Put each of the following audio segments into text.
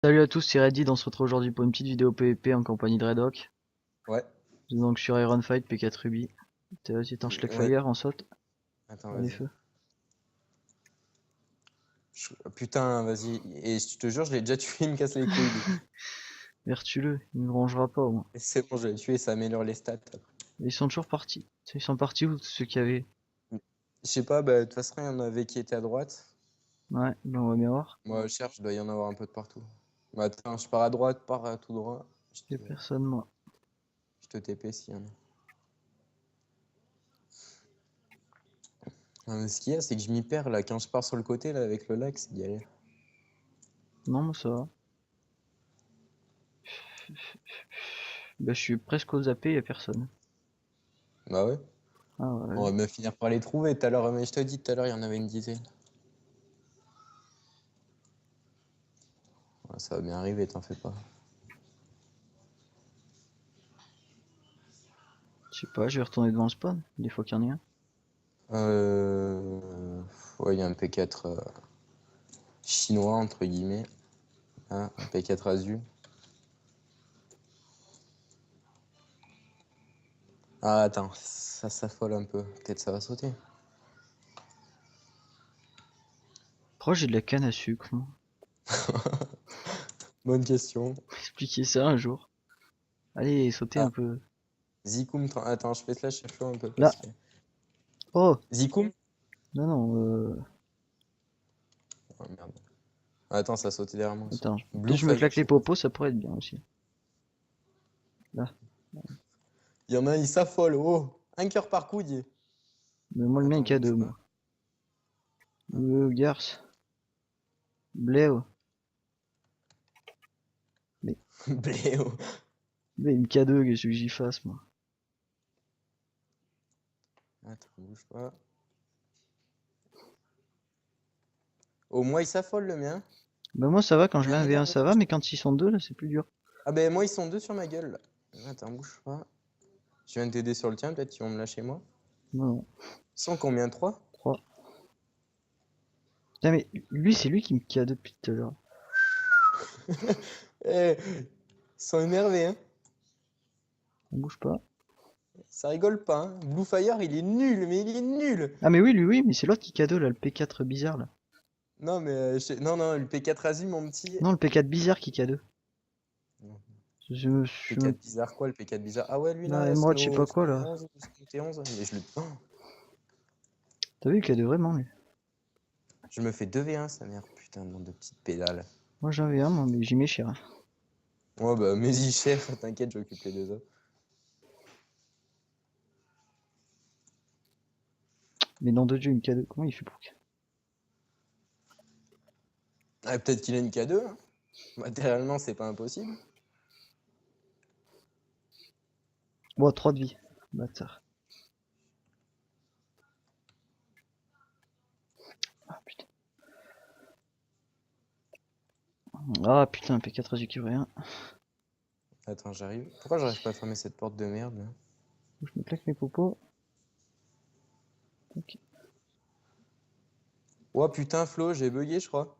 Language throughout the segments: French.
Salut à tous, c'est Reddit, on se retrouve aujourd'hui pour une petite vidéo PvP en compagnie de Redhawk. Ouais, Donc sur Iron Fight, P4 Ruby. Vas-y, attends, je ouais. Fire, on saute. Attends, Allez, vas-y. feu. Putain, vas-y. Et je te jure, je l'ai déjà tué, il me casse les couilles, lui. Vertu-le, il me rangera pas au moins. Et c'est bon, je l'ai tué, ça améliore les stats. Et ils sont toujours partis. Ils sont partis où ceux qui avaient? Je sais pas, bah, de toute façon, il y en avait qui étaient à droite. Ouais, ben on va bien voir. Moi, je cherche, il doit y en avoir un peu de partout. Bah, attends, je pars à droite, pars à tout droit. Y'a personne, moi. Je te TP s'il y en a. Non, mais ce qu'il y a, c'est que je m'y perds, là. Quand je pars sur le côté, là, avec le lac, c'est galère. Non, moi ça va. Bah, je suis presque au zappé, y'a personne. Bah ouais. Ah ouais, On allez. va bien finir par les trouver tout à l'heure. Mais je te dis, tout à l'heure, il y en avait une dizaine. Ouais, ça va bien arriver, t'en fais pas. Je sais pas, je vais retourner devant le spawn, des fois qu'il y en a un. Ouais, il y a un P4 chinois, entre guillemets. Ah, un P4 Azul. Ah, attends, ça s'affole un peu. Peut-être ça va sauter. Pourquoi j'ai de la canne à sucre, moi? Bonne question. Expliquez ça un jour. Allez, sautez un Ah, peu. Zikoum, attends, je fais slash flow un peu parce Là. que. Oh! Zikoum? Non, non, Oh merde. Attends, ça a sauté derrière moi aussi. attends, Blue peut-être je me Fire, claque je les sais pas. popos, ça pourrait être bien aussi. Là. Il y en a un, il s'affole. Oh! Un cœur par coude. Mais moi, le mien est Attends, K2, bouge moi. pas. Hop. Garce. Bléo. Mais, Bléo. mais une K2, qu'est-ce que j'y fasse, moi? Attends, bouge pas. Oh, moi, il s'affole le mien. Bah, moi, ça va, quand Il je y mets en un a V1, derrière ça moi. va, mais quand ils sont deux, là, c'est plus dur. Ah, ben moi, ils sont deux sur ma gueule là. Attends, bouge pas. Je viens de t'aider sur le tien, peut-être qu'ils vont me lâcher moi. Non, non. Ils sont combien? 3? 3. Putain, mais lui, c'est lui qui me K2 depuis tout à l'heure. Eh, ils sont énervés, hein. On bouge pas. Ça rigole pas, hein. Blue Fire, il est nul, mais il est nul. Ah, mais oui, lui, oui, mais c'est l'autre qui K2, là, le P4 bizarre, là. Non, mais non, non, le P4 Azu, mon petit. Non, le P4 bizarre qui K2. Non. Je me. P4 bizarre, quoi, le P4 bizarre? Ah ouais, lui Là, là, Emerald, je sais pas quoi, Snow là. 11, Snow T11. Mais je le. Oh, T'as vu, il K2 vraiment, lui. je me fais 2v1, sa mère. Putain, de nom de petite pédale. Moi, j'en avais un, moi, mais j'y mets cher. Ouais, bah, mais-y, chef, t'inquiète, j'occupe les deux autres. Mais dans deux Dieu, une K2, comment il fait pour que. Ah, peut-être qu'il a une K2, hein. Matériellement, c'est pas impossible. Bon, 3 de vie. Bâtard. Ah, putain. Ah, putain, P4 AGQ rien. Attends, j'arrive. Pourquoi j'arrive pas à fermer cette porte de merde là? Je me claque mes popos. Ok. Oh putain, Flo, j'ai bugué, je crois.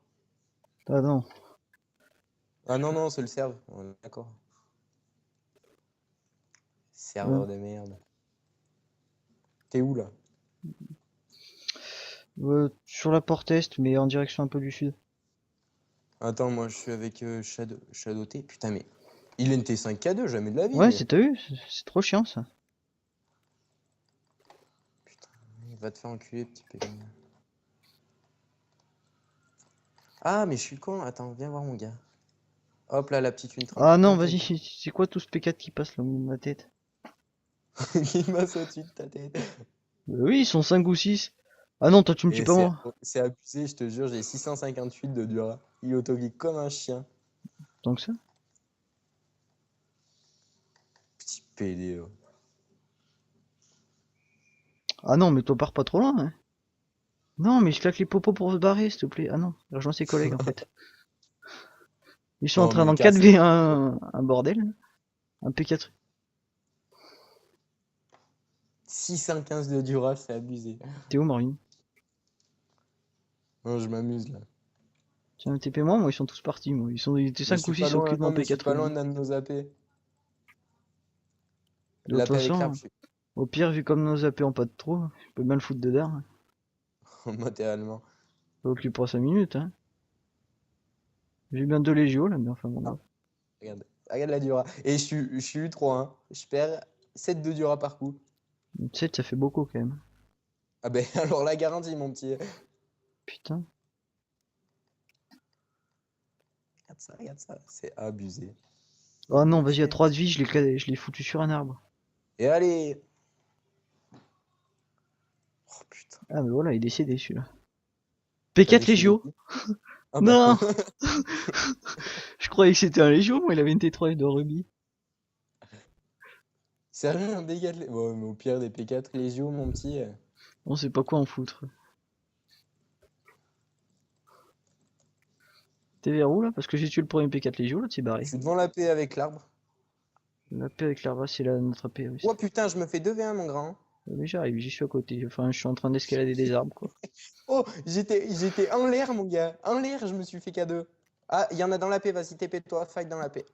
Ah non. Ah non, non, c'est le serve. On est d'accord. Euh, Serveur de merde. T'es où là? sur la porte est, mais en direction un peu du sud. Attends, moi je suis avec Shadow T. Putain, mais il NT5K2, jamais de la vie, Ouais, lui. c'est t'as vu, c'est trop chiant ça. Putain, il va te faire enculer, petit pédé. Ah, mais je suis con. Attends, viens voir mon gars. Hop là, la petite une Ah non, Attends, vas-y, t'inquiète. c'est quoi tout ce P4 qui passe là au milieu de ma tête? Il m'a sauté de ta tête. Oui, ils sont 5 ou 6. Ah non, toi tu me tues Et pas moi. c'est abusé, je te jure, j'ai 658 de Dura. Il autoguide comme un chien. Tant que ça. Petit pédé. Oh. Ah non, mais toi pars pas trop loin, hein. Non, mais je claque les popos pour se barrer, s'il te plaît. Ah non, rejoins ses collègues en fait. Ils sont en Non, train mais d'en casse. 4v1 un bordel. Un P4. 615 de Dura, c'est abusé. T'es où, Marine? Non, je m'amuse là. Tiens, TP moi, ils sont tous partis, moi. Ils étaient Mais 5 ou 6 sur le cul de mon non, mais je suis P4 pas loin rubis. d'un de nos AP. De toute L'AP avec l'arbre, façon, je suis au pire, vu comme nos AP ont pas de trou, je peux bien le foutre dedans. matériellement. Ça occupera 5 minutes, hein. J'ai bien 2 légios là, mais enfin bon. Ah, Bref. regarde. Regarde la Dura. Et je suis U3, hein. Je perds 7 de Dura par coup. 7, ça fait beaucoup quand même. Ah ben alors la garantie, mon petit. Putain. Regarde ça. C'est abusé. Oh non, vas-y, à Abusé. 3 de vie, je l'ai foutu sur un arbre. Et allez. Oh putain. Ah, mais voilà, il est décédé celui-là. T'as P4 décédé légio. qui? Ah bah. Non. Je croyais que c'était un légio, moi, il avait une T3 de rubis. Sérieux, un dégât de... Bon, mais au pire des P4 Légio, mon petit. On sait pas quoi en foutre. T'es vers où là? Parce que j'ai tué le premier P4 légio, là, c'est Je barré. suis devant la paix avec l'arbre. La paix avec l'arbre, c'est notre paix aussi. Oh putain, je me fais 2v1, mon grand. Mais j'arrive, j'y suis à côté. Enfin, je suis en train d'escalader des arbres, quoi. Oh, j'étais en l'air, mon gars. En l'air, je me suis fait K2. Ah, il y en a dans la paix, vas-y, TP-toi, fight dans la paix.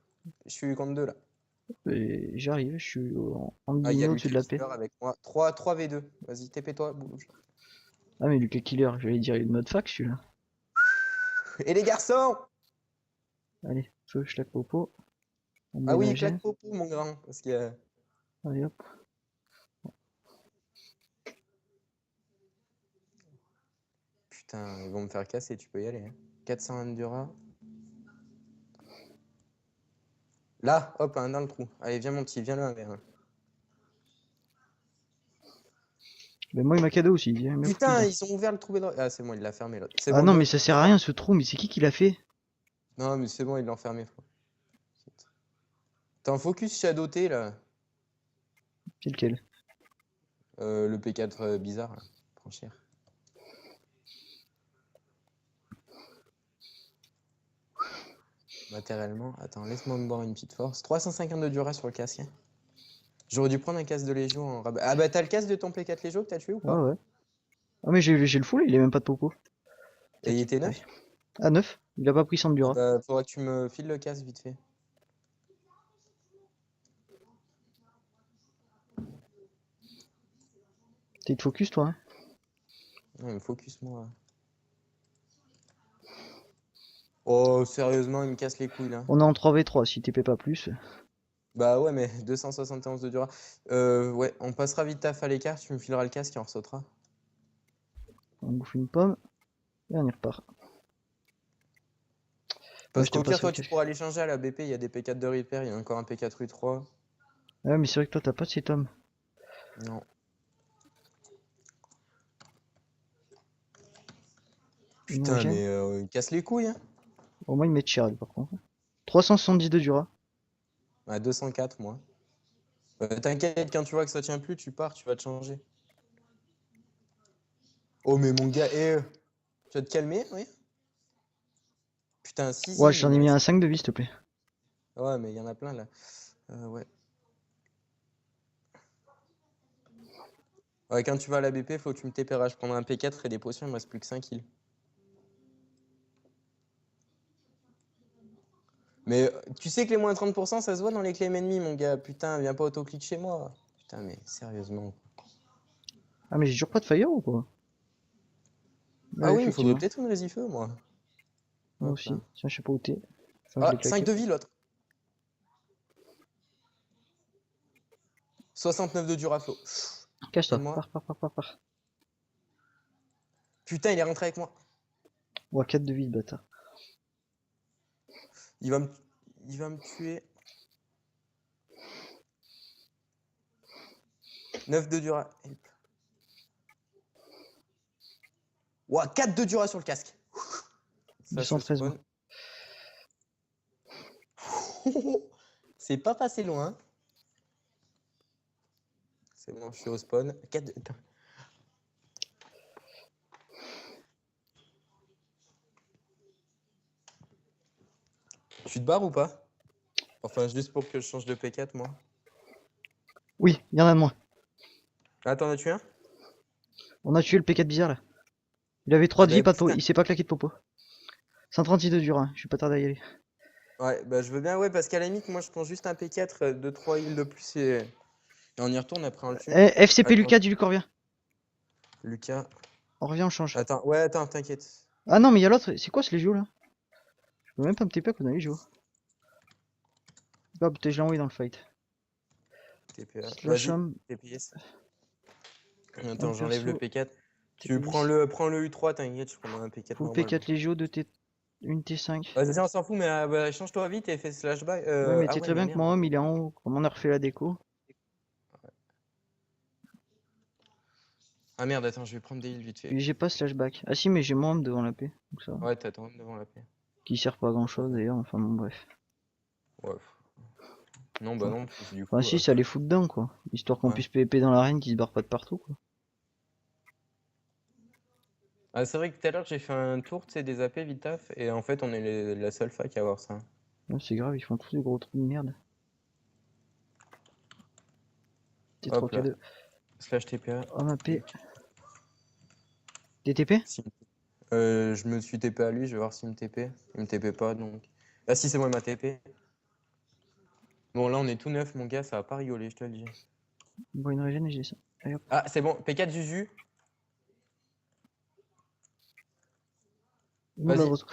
Je suis contre 2 là. Et j'arrive, je suis en Ah, il y guillemets a au-dessus Lucas de la paix. Killer avec moi. 3v2. Vas-y, TP-toi, bouge. Ah, mais Lucas Killer, j'allais dire, il est de mode fac celui-là. Et les garçons! Allez, feu, schlag popo. On Ah oui, ménageait. claque popo, mon grand. Parce que. Allez hop. Putain, ils vont me faire casser, tu peux y aller. Hein. 400 Endura. Là, hop, un dans le trou. Allez, viens, mon petit, viens là, vers. Mais moi, il m'a cadeau aussi. Il m'a Putain, foutu ils ont ouvert le trou. Ah, c'est bon, il l'a fermé l'autre. C'est Ah bon, non, go. mais ça sert à rien ce trou, mais c'est qui l'a fait? Non, mais c'est bon, ils l'ont fermé, frère. T'es en focus Shadow T là. C'est lequel? Le P4 bizarre, là. Franchir. Matériellement, attends, laisse-moi me boire une petite force. 350 de Dura sur le casque. Hein. J'aurais dû prendre un casque de Légion en rabat. Ah bah t'as le casque de ton P4 Légion que t'as tué ou Ah pas? ouais. Ah, mais j'ai le full, il est même pas de popo. Et il Tac. était Ouais. neuf? Ah, 9. Il a pas pris 100 de Ah Dura. bah faudra que tu me files le casque vite fait. T'es de focus, toi, hein? Non, mais focus moi. Oh, sérieusement, il me casse les couilles là. On est en 3v3, si TP pas plus. Bah ouais, mais 271 de Dura. Ouais, on passera vite taf à l'écart, tu me fileras le casque et on ressautera. On bouffe une pomme. Et on y repart. Parce Je t'aime qu'au pas pire, sur toi, le tu cache. pourras aller changer à la BP, il y a des P4 de repair, il y a encore un P4 U3. Ouais, mais c'est vrai que toi, t'as pas de cet homme. Non. Putain, Imagine. mais il casse les couilles, hein. Au moins, il met de cher, lui, par contre. 370 de Dura. À 204, moi. T'inquiète, quand tu vois que ça tient plus, tu pars, tu vas te changer. Oh, mais mon gars, tu vas te calmer, oui? Putain, si, Ouais, je il t'en ai me mis un reste... 5 de vie, s'il te plaît. Ouais, mais il y en a plein, là. Ouais. Ouais, quand tu vas à la BP, faut que tu me TPRH. Je prendrai un P4 et des potions, il me reste plus que 5 kills. Mais tu sais que les moins 30%, ça se voit dans les claims ennemis, mon gars. Putain, viens pas autoclick chez moi. Putain, mais sérieusement. Ah, mais j'ai toujours pas de fire ou quoi? Ah Ouais, oui, il me faudrait effectivement. peut-être une résifeu, moi. Moi Hop là. aussi. Tiens, je sais pas où t'es. Enfin, je Ah, l'ai 5 claqué. de vie, l'autre. 69 de Duraflo. Cache-toi. Aide-moi. Pars. Putain, il est rentré avec moi. Ouais, 4 de vie, ce bâtard. Il va me, il va me tuer. 9 de Dura. Ouah, 4 de Dura sur le casque. Ça, je 213, moi. spawn. C'est pas passé loin. C'est bon, je suis au spawn. 4 de... Tu te barres ou pas? Enfin, juste pour que je change de P4, moi. Oui, il y en a de moins. Ah, t'en as tué un? On a tué le P4 bizarre là. Il avait 3 Ah de bah vie, pas de popo. putain. Il s'est pas claqué de popo. 136 de dur, hein. Je suis pas tardé à y aller. Ouais, bah je veux bien, ouais, parce qu'à la limite, moi je prends juste un P4, 2-3 heals de plus et on y retourne après on le tue. Eh, FCP Attends, Lucas, dis-lui qu'on revient. Lucas. On revient, on change. Attends, ouais, attends, t'inquiète. Ah non, mais il y a l'autre. C'est quoi ce Légio là? Je peux même pas me TP qu'on a Légio. Ah putain, je l'ai envoyé dans le fight. TPA. Slash Vas-y, homme, TPS. homme Attends, j'enlève le perso, P4. Tu TPS. prends le U3, t'inquiète, je prends un P4 Full normal. P4 Légio, une T5. Vas-y, on s'en fout, mais bah, change-toi vite et fais slash buy. Ouais, mais Ah tu sais ouais, très mais bien que merde. mon homme il est en haut. Comme on a refait la déco. Ah merde, attends, je vais prendre des heals vite fait. Puis j'ai pas slash back. Ah si, mais j'ai mon homme devant la paix. Donc ça va. Ouais, t'attends devant la paix. Qui sert pas à grand chose d'ailleurs. Enfin bon, bref. Ouais. Non, bah Enfin, non, parce que du enfin, coup. si, ça les fout dedans quoi. Histoire qu'on Ouais. puisse PvP dans l'arène qui se barre pas de partout quoi. Ah, c'est vrai que tout à l'heure, j'ai fait un tour, tu sais, des AP vite taf, et en fait, on est la seule fac à avoir ça. Ouais, c'est grave, ils font tous des gros trous de merde. Hop là, T3K2. slash TPA. Homme AP. DTP? Si- je me suis TP à lui, je vais voir s'il me TP. Il me TP pas, donc. Ah si, c'est moi, il m'a TP. Bon, là, on est tout neuf, mon gars, ça va pas rigoler, je te le dis. Bon, une régène et j'ai ça. Allez hop. Ah, c'est bon, P4 Zuzu. Où la Vas-y, grosse.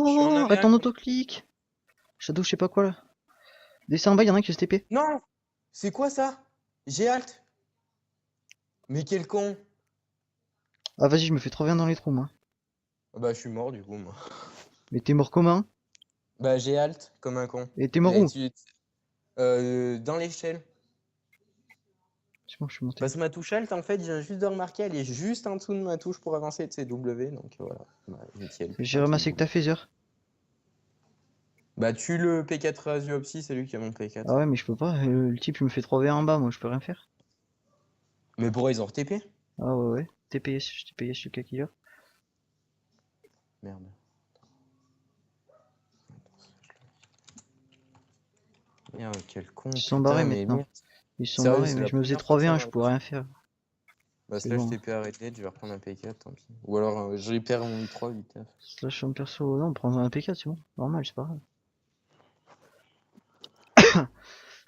je suis en Wow! 1v1 Arrête ton contre. autoclic! Shadow, je sais pas quoi là. Descends en bas, y'en a un qui se TP. Non! C'est quoi ça? J'ai alt. Mais quel con! Ah, vas-y, je me fais trop bien dans les trous, moi. Ah bah, je suis mort, du coup, moi. Mais t'es mort comment? Bah, j'ai alt, comme un con. Et t'es mort Et où? tu... dans l'échelle. C'est bon, je suis monté. Parce que ma touche alt, en fait, je viens juste de remarquer, elle est juste en dessous de ma touche pour avancer, tu sais, W, donc voilà. Bah, nickel, J'ai tranquille. ramassé que ta phaser. Bah, tue le P4 Azuopsi, c'est lui qui a mon Ah P4. ouais, mais je peux pas. Le type, il me fait 3v en bas, moi, je peux rien faire. Mais pourquoi ils ont RTP? Ah ouais, ouais. TPS, je TPS, je suis killer. Merde. Merde, quel con, Ils se sont barrés putain, mais maintenant. merde. Ils se sont Sérieux, barrés, c'est mais la je me faisais première fois que ça 3v1, je m'arrive. pouvais rien faire. Bah, C'est slash bon. TP arrêté, je vais reprendre un P4, tant pis. Ou alors, je récupère mon i3 vite. Slash en perso, non, on prend un P4, c'est bon. Normal, c'est pas grave.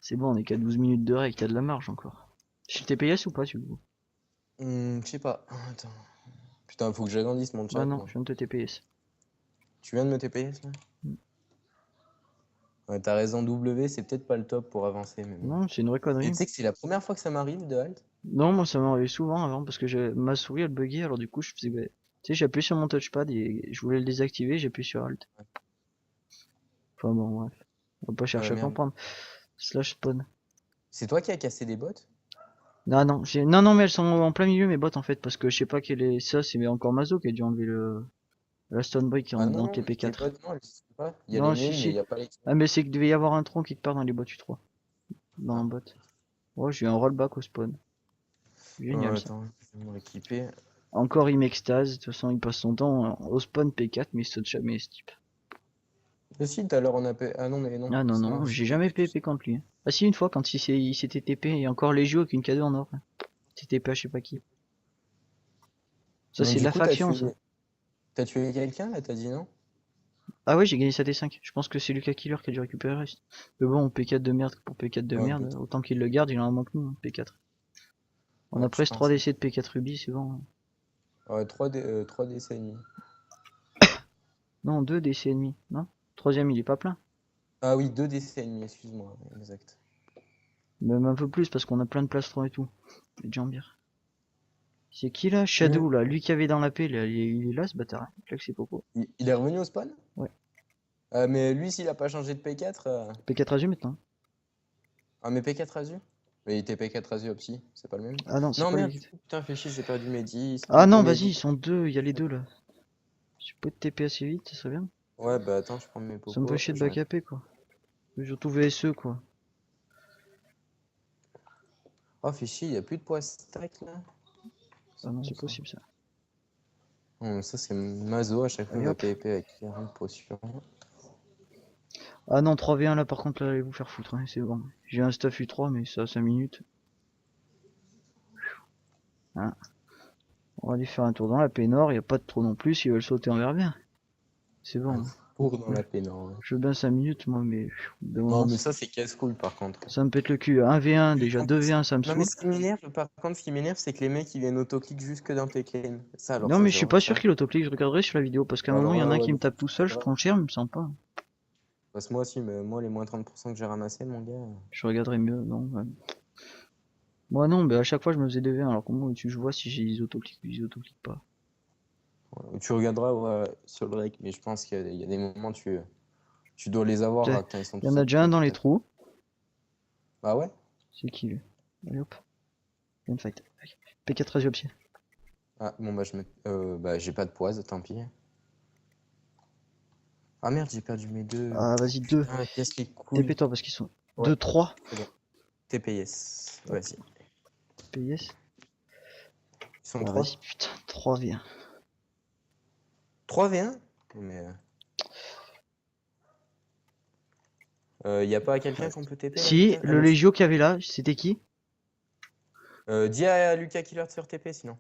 C'est bon, on est qu'à 12 minutes de règle, t'as de la marge encore. Je suis TPS ou pas, tu veux? Je sais pas. Attends. Putain, faut que j'agrandisse mon Ah chat, non, moi. je viens de te TPS. Tu viens de me TPS, là? Mm. Ouais, t'as raison, W, c'est peut-être pas le top pour avancer, mais bon. Non, c'est une vraie connerie. Et tu sais que c'est la première fois que ça m'arrive de halt? Non, moi ça m'arrivait souvent avant parce que ma souris elle buguait, alors du coup je faisais. Tu sais, j'appuie sur mon touchpad et je voulais le désactiver, j'appuie sur Alt. Enfin bon, bref. On va pas chercher à Merde. comprendre. Slash spawn. C'est toi qui as cassé des bottes? Non, non, non, non, mais elles sont en plein milieu mes bottes en fait parce que je sais pas quel est ça, c'est encore Mazo qui a dû enlever la stone brick Ah dans non, tes TP4. bottes, non, elles existent pas. Il y a les Non, si, miennes, mais il si. n'y a pas les Ah, tiennes. mais c'est qu'il devait y avoir un tronc quelque part dans les bottes U3. Dans la Ah. botte. Ouais, j'ai eu un rollback au spawn. Génial ça. Attends, je vais me rééquiper. Encore il m'extase, de toute façon il passe son temps au spawn P4 mais il saute jamais ce type. Mais si, tout à l'heure on a Ah non, mais non. Ah non, Sinon, non, je j'ai t'ai jamais fait tout PvP seul. contre lui. Ah si, une fois quand il s'était TP, et encore les jeux avec une KD en or. C'était TP à je sais pas qui. Ça Donc c'est de du la coup, faction ça. t'as tué quelqu'un là, t'as dit non? Ah ouais, j'ai gagné sa T5. Je pense que c'est Lucas Killer qui a dû récupérer le reste. Mais bon, P4 de merde pour P4 de Ouais, merde, autant qu'il le garde, il en manque nous, hein, P4. On ouais, a je presque 3 pense. DC de P4 Ruby, c'est bon. Ouais, 3 décès et demi. Non, 2 DC ennemis, non? Troisième il est pas plein. Ah oui, 2 décès et demi, excuse-moi. Exact. Même un peu plus parce qu'on a plein de plastrons et tout. Et de jambières. C'est qui là? Hmm. Shadow là, lui qui avait dans la paix, là, il est là ce bâtard. Il claque ses popos. Il est revenu au spawn? Ouais. Mais lui, s'il a pas changé de P4. P4 Azu maintenant. Ah, mais P4 Azu? Mais il était P4 Azu Opsi, c'est pas le même? Ah non, c'est Non, pas merde, les. du coup, putain, fais chier, j'ai perdu mes 10. Ah Mes non, vas-y, Medis. ils sont deux, il y a les deux là. Si je peux te TP assez vite, ça serait bien. Ouais, bah attends, je prends mes Ça me fait popos. chier de backuper quoi. Surtout VSE quoi. Oh, fais chier, il a plus de poids stack là. Ah non, Bon, c'est ça. possible ça. Ça, c'est Mazo, à chaque fois, il Allez va hop. PvP avec 40 potions. Ah non, 3v1 là par contre, là, allez vous faire foutre, hein, c'est bon. J'ai un staff U3, mais ça a 5 minutes. Hein. On va aller faire un tour dans la paix nord, y a pas de trou non plus, ils veulent sauter, on verra bien. C'est bon. Pour dans la pénombre. Ouais. Je veux bien 5 minutes, moi, mais de Non, moment, mais ça, c'est casse-couille par contre. ça me pète le cul. 1v1, déjà En plus, 2v1, ça me non, mais saoule. ce qui m'énerve, par contre, ce qui m'énerve, c'est que les mecs, ils viennent autoclick jusque dans tes claims. Ça, alors, Non, ça, mais je j'ai suis pas horreur sûr ça. qu'il autoclique, je regarderai sur la vidéo, parce qu'à un moment, Alors il y en a là, un ouais, qui me mais tape tout seul, je prends cher, il me semble pas. parce que moi aussi, mais moi, les moins 30% que j'ai ramassés, mon gars. Je regarderai mieux, non. Ouais. Moi, non, mais à chaque fois, je me faisais 2v1, alors comment je vois si j'ai les autoclics ou ils autocliquent pas. Tu regarderas ouais, sur le rec, mais je pense qu'il y a des moments, tu dois les avoir Tiens, là, quand ils sont il y tous en a déjà un dans les autoclick. trous. Bah ouais? C'est qui lui? Allez hop, une fight. P4 Razio pied. Ah, bon, bah, bah, j'ai pas de poise, tant pis. Ah merde, j'ai perdu mes deux. Ah, vas-y, 2. Ah, qu'est-ce les couilles. TP toi parce qu'ils sont. Ouais, 2, 3. c'est bon. TPS. Vas-y. PS. Ils sont Ah, 3. vas-y, putain, 3v1. 3v1? Mais. Y a pas quelqu'un qu'on peut TP là, Si, Lucas? Ah le non, Légio qu'il y avait là, c'était qui? dis à Lucas Killer de se faire TP sinon.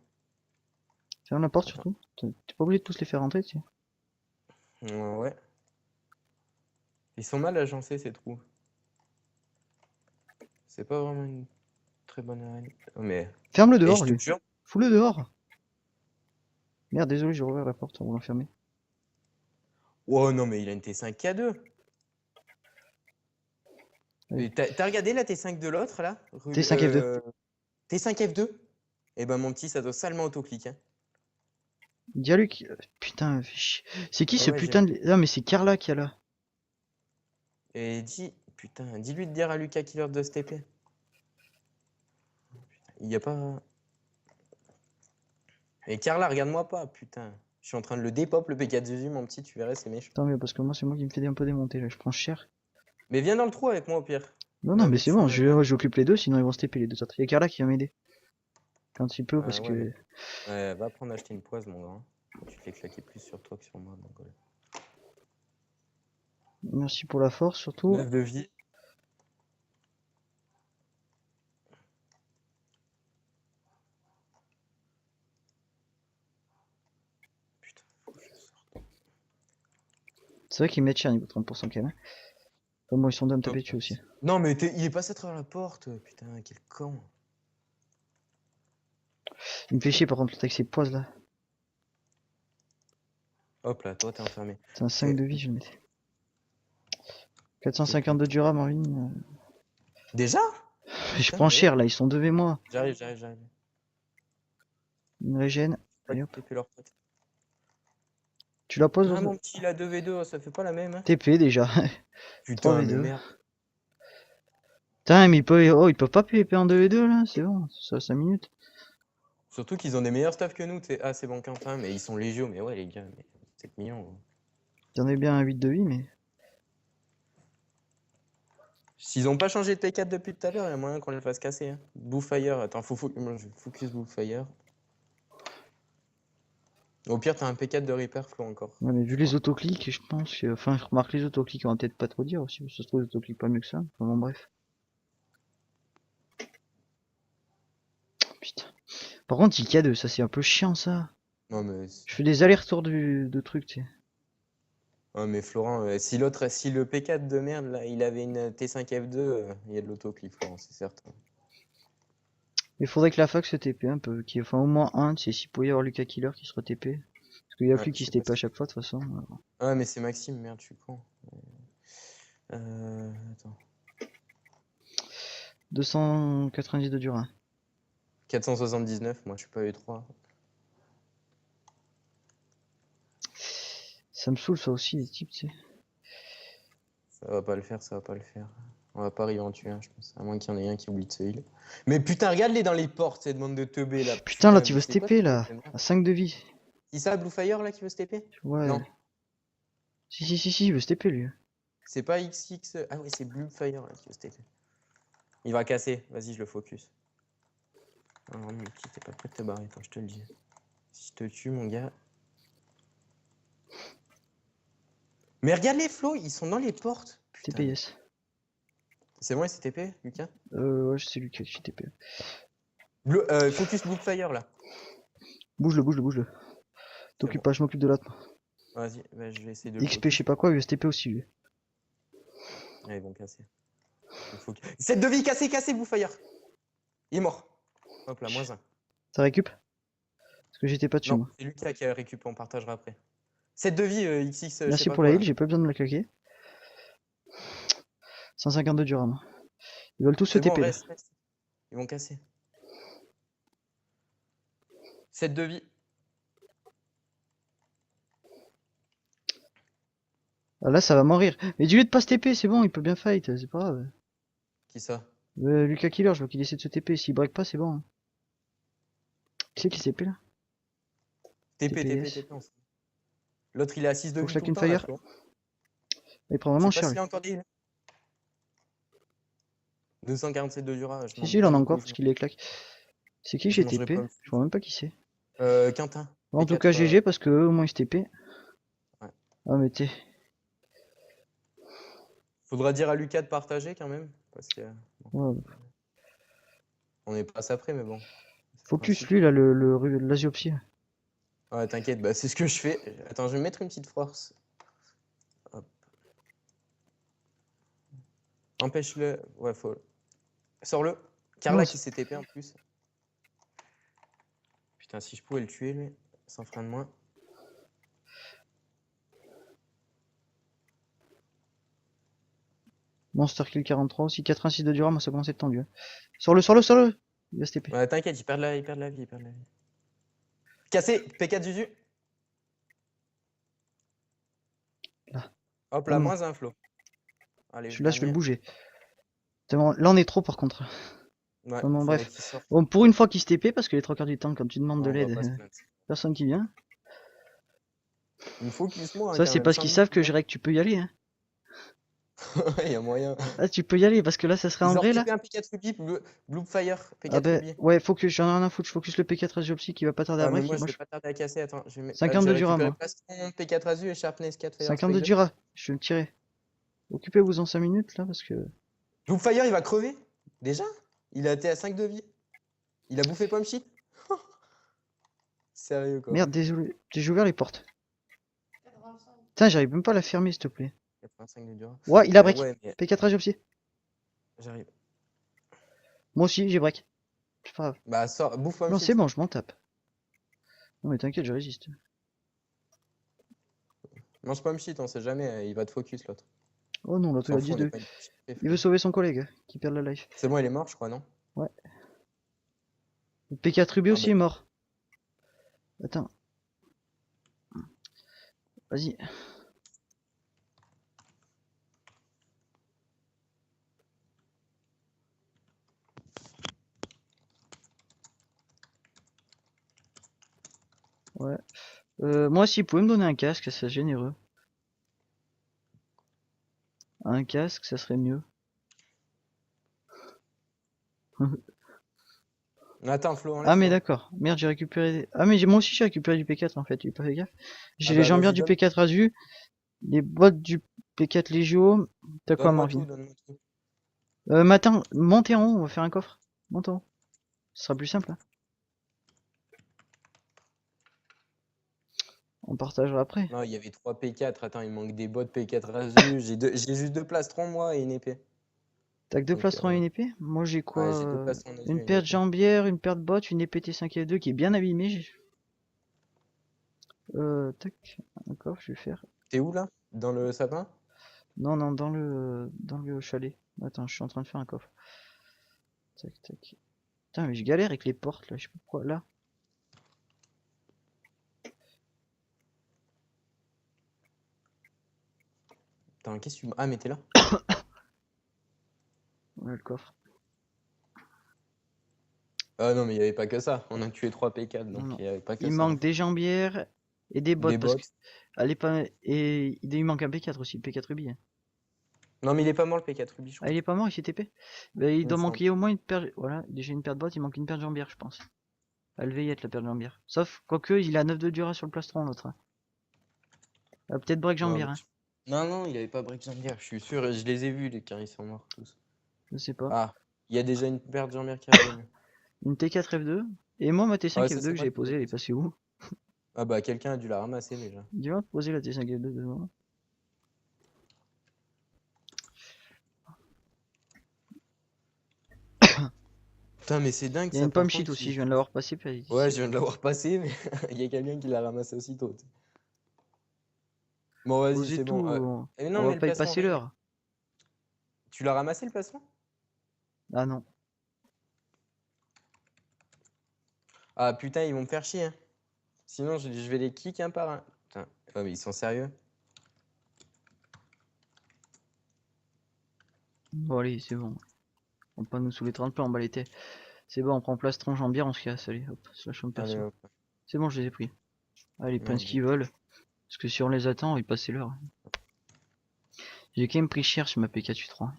Ferme la porte Attends. surtout. T'es pas obligé de tous les faire rentrer, tu sais. Ouais. Ils sont mal agencés ces trous. C'est pas vraiment une très bonne arène. Oh, mais. Ferme-le Et dehors, je te lui. jure. Fous-le dehors. Merde, désolé, j'ai rouvert la porte avant de la fermer. Oh non, mais il a une T5K2. Oui. T'as regardé la T5 de l'autre là? T5F2. T5F2? Eh ben mon petit, ça doit salement autoclick. Hein. Dis à lui qui... Putain, fais chier. C'est qui Ah ce ouais, putain de... Non, mais c'est Carla qui a là. Et putain, dis-lui de dire à Lucas Killer de se TP. Il y a pas. Et Carla, regarde-moi pas, putain. Je suis en train de le dépop le P4 Zuzu, mon petit, tu verrais, c'est méchant. Attends, mais parce que moi, c'est moi qui me fais un peu démonter là. Je prends cher. Mais viens dans le trou avec moi au pire. Non, non, Là mais où tu c'est fais bon, un lien. j'occupe les deux, sinon ils vont se TP les deux autres. Il y a Carla qui va m'aider. Quand il peut, parce Ouais, mais. que. Ouais, va prendre acheter une poise, mon grand. Tu te fais claquer plus sur toi que sur moi, mon gars. Merci pour la force, surtout. 9 de vie. Putain, faut que je sorte. C'est vrai qu'ils mettent cher niveau 30% quand même. Enfin, moi, ils sont deux à me taper Hop. dessus aussi. Non, mais il est passé à travers la porte. Putain, quel con. Il me fait chier par contre, avec ces poises là. Hop là, toi, t'es enfermé. C'est un 5 de vie, je le mettais. 450 de Durham en ligne. Déjà? Je Putain, prends mais cher là, ils sont devant moi. J'arrive. Une régène. Pas Allez hop. TP leur pote. Tu la poses Ah, dans... mon petit, il a 2v2, ça fait pas la même. Hein. TP déjà. Putain, mais 3v2. merde. Putain, mais ils peuvent pas PvP en 2v2 là, c'est bon, ça 5 minutes. Surtout qu'ils ont des meilleurs stuff que nous. Ah, c'est bon, Quentin, mais ils sont légiaux. Mais ouais, les gars, mais 7 millions. J'en ai bien un 8 de vie, mais. S'ils ont pas changé de P4 depuis tout à l'heure, il y a moyen qu'on les fasse casser. Hein. Bullfire, attends, moi, je vais focus Bullfire. Au pire, t'as un P4 de Reaper, Flo, encore. Ouais, mais vu les autoclics, je pense que. Enfin, je remarque les autoclics, on va peut-être pas trop dire aussi, parce que ça se trouve, les autoclics pas mieux que ça. Enfin, bon, bref. Putain. Par contre, il K2, ça c'est un peu chiant ça. Non, mais. Je fais des allers-retours de trucs, tu sais. Ouais, mais Florent, si le P4 de merde, là, il avait une T5F2, il y a de l'autoclick, Florent, c'est certain. Il faudrait que la fac se TP un peu, enfin au moins un, tu sais, s'il pouvait y avoir Lucas Killer qui se TP. Parce qu'il y a Ouais, plus je qui se sais pas TP à si- chaque fois de toute façon. Ah, mais c'est Maxime, merde, je suis con. Attends. 290 de Durin. 479, moi je suis pas E3. Ça me saoule ça aussi les types, tu sais. Ça va pas le faire, ça va pas le faire. On va pas arriver à en tuer un, je pense. À moins qu'il y en ait un qui oublie de se heal. Mais putain, regarde-les dans les portes, cette bande de teubés là. Putain là tu mais veux se c'est quoi TP cette là, merde de merde à 5 de vie. C'est ça, Bluefire là qui veut se TP? Ouais. Non, Si, il veut se TP lui. c'est pas XX. Ah ouais, c'est Bluefire là qui veut se TP. Il va casser, vas-y, je le focus. Alors, mon petit, t'es pas prêt de te barrer, toi, je te le dis. Si je te tue, mon gars. Mais regarde les flots, ils sont dans les portes. Putain. TPS. C'est bon, c'est TP, Lucas? Ouais, c'est lui qui a TP. Focus Bluefire là. Bouge-le. T'occupe pas, je m'occupe de l'autre. Vas-y, bah, je vais essayer de le XP, je focus. sais pas quoi, USTP aussi, lui. Ah, ils vont casser. 7 de vie, cassé, cassé, Bouffire. Il est mort. Hop là, -1. Ça récup? Parce que j'étais pas dessus, Non, moi. c'est Lucas qui a récupéré, on partagera après. 7 de vie, XX, je sais Merci pas pour la quoi heal, là. j'ai pas besoin de me la claquer. 152 du ram. Ils veulent tous se C'est bon, TP, là. reste, reste. Ils vont casser. 7 de vie. Ah, là, ça va mourir. Mais dis-lui de pas se TP, c'est bon, il peut bien fight, c'est pas grave. Qui ça? Lucas Killer, je vois qu'il essaie de se TP. S'il break pas, c'est bon. Hein. Qui c'est qui s'est TP là? TP, TP, TPS. TP. L'autre, il est à 6 de Faut que vie je tout le claque une temps là, fire. Flo. Il prend Je vraiment sais pas cher, s'il lui. a encore des heals. 247 de Dura, je Si, m'en si, il bats en a les encore couilles. parce qu'il les claque. C'est qui Je j'ai mangerai TP? pas le Je vois même pas qui c'est. Quentin. En tout P4, cas, GG parce que eux, au moins ils se TP. ouais. Ah, mais t'es. Faudra dire à Lucas de partager quand même. Parce que bon, Ouais. on est pas après, mais bon. C'est le Focus principe. lui, là, l'Asiopsy. Ouais, t'inquiète, bah, c'est ce que je fais. Attends, je vais mettre une petite force. Hop. Empêche-le. Ouais, faut. Sors-le. Carla Non, qui s'est TP en plus. Putain, si je pouvais le tuer, lui, sans frein de moins. Monster Kill 43 aussi. 86 de Durham, moi ça commence à être tendu. Hein. Sors-le! Il va se TP. Ouais, t'inquiète, il perd de la vie, il perd de la vie. Cassé, P4 Zuzu. Là. Hop Oh là, non. -1 Flo. Allez, Celui-là, je vais le dernier. bouger. Là, on est trop par contre. Ouais, Enfin, bon, faudrait bref. qu'il sorte. Bon, pour une fois qu'il se TP, parce que les trois quarts du temps, quand tu demandes Non, de on va l'aide, pas se plaindre. personne qui vient. Il me focus moi hein, Ça, quand c'est même, parce 100 qu'ils 000 savent que déjà. je règle, tu peux y aller. Hein. Il y a moyen. Là, tu peux y aller, parce que là, ça serait en Ils ont vrai, là. TP un P4 Ruby, Blue Fire, Ah P4 ben, Ruby. ouais, focus, j'en ai rien à foutre, je focus le P4 Asiopsy qui va pas tarder à Ouais, mais break. moi Et je moi, vais pas tarder à casser. Attends, j'ai 52 récupéré Durham, moi. Plastron, P4 Azu et Sharpness 4 Fire 52 Spike 2. Dura, je vais me tirer. Occupez-vous en 5 minutes, là, parce que... Blue Fire il va crever. Déjà? Il a été à 5 de vie. Il a bouffé pomme shit. Sérieux quoi. Merde, désolé, j'ai ouvert les portes. Putain, j'arrive même pas à la fermer, s'il te plaît. 85 de Dura. Ouais, il a break. Ouais, mais P4 Asiopsy. j'arrive. Moi aussi, j'ai break. C'est pas grave. Bah, sors, bouffe pomme Non, c'est shit. bon, je m'en tape. Non, mais t'inquiète, je résiste. Mange pomme shit, on sait jamais, il va te focus l'autre. Oh non, l'autre, il S'en a fout, on n'est 10-2. pas une petite chef, Il là. veut sauver son collègue, qui perd la life. C'est bon, il est mort, je crois, non? Ouais. Le P4 Ruby Ah aussi bah, est mort. Attends. Vas-y. Ouais. Moi, s'il pouvait me donner un casque, ça serait généreux. Un casque, ça serait mieux. Attends, Flo, Ah, mais enlève-toi. d'accord. Merde, j'ai récupéré... Ah, mais moi aussi, j'ai récupéré du P4, en fait. J'ai pas fait gaffe. J'ai Ah les bah jambières vas-y, du donne. P4 Azu, les bottes du P4 Légio. T'as quoi, Donne-moi tout, Marvin? donne-moi tout. Matin, montez en haut, on va faire un coffre. Monte en haut. Ce sera plus simple. Hein. On partagera après. Non, il y avait 3 P4. Attends, il manque des bots P4 Azu. J'ai juste 2 plastrons, moi, et une épée. T'as que deux Donc, plastrons et une épée? Moi j'ai quoi ouais, j'ai 2 plastrons Azu une et une paire de épée. jambières, une paire de bottes, une épée T5F2 qui est bien abîmée. Tac, un coffre, je vais faire. T'es où, là? Dans le sapin? Non, non, dans le chalet. Attends, je suis en train de faire un coffre. Tac, tac. Putain, mais je galère avec les portes là, je sais pas pourquoi. Là. Attends, qu'est-ce que tu... Ah, mais t'es là? Ouais, le coffre. Ah non, mais il n'y avait pas que ça. On a tué 3 P4, Non, donc non. il n'y avait pas que Il ça. manque des jambières et des Des bottes parce bots. que. Elle est pas. Et il manque un P4 aussi, P4 Ruby. Hein. Non, mais il est pas mort, le P4 Ruby, je Ah, crois. il est pas mort, il s'est TP. Bah, il Il me doit semble. manquer au moins une paire. Voilà, déjà une paire de bottes, il manque une paire de jambières, je pense. Elle va y être la paire de jambières. Sauf, quoique, il a 9 de Dura sur le plastron, l'autre. Hein. Peut-être break Non, jambière, hein. non, non, il avait pas break jambière, je suis sûr. Je les ai vus, les car ils sont morts tous. Je sais pas. Ah, il y a déjà une paire de jambière qui est revenue. Une T4 F2. Et moi, ma T5 Ouais, ça, F2 c'est que moi j'avais qui l'ai posée, elle est posée. passée où? Ah bah quelqu'un a dû la ramasser déjà. Dis-moi de poser la T5F2 devant. Putain mais c'est dingue Il y a ça une par pomme shit contre. aussi, je viens de l'avoir passé. Puis Ouais je viens de l'avoir passé mais il y a quelqu'un qui l'a ramassé aussitôt. Tu sais. Bon vas-y poser c'est tout, bon. Eh, on non va mais le pas y plastron passer régler. l'heure. Tu l'as ramassé le plastron? Ah non. Ah putain ils vont me faire chier. Hein. Sinon je vais les kick un par un. Putain. Oh mais ils sont sérieux? Bon allez, c'est bon. On va pas nous saouler 30 plans, on va l'été. C'est bon, on prend plastron, jambière, on se casse. Allez, hop, slash en Allez perso. hop. C'est bon, je les ai pris. Allez, ils prennent ce Merde. qu'ils veulent. Parce que si on les attend, ils passent l'heure. J'ai quand même pris cher sur ma P4U3.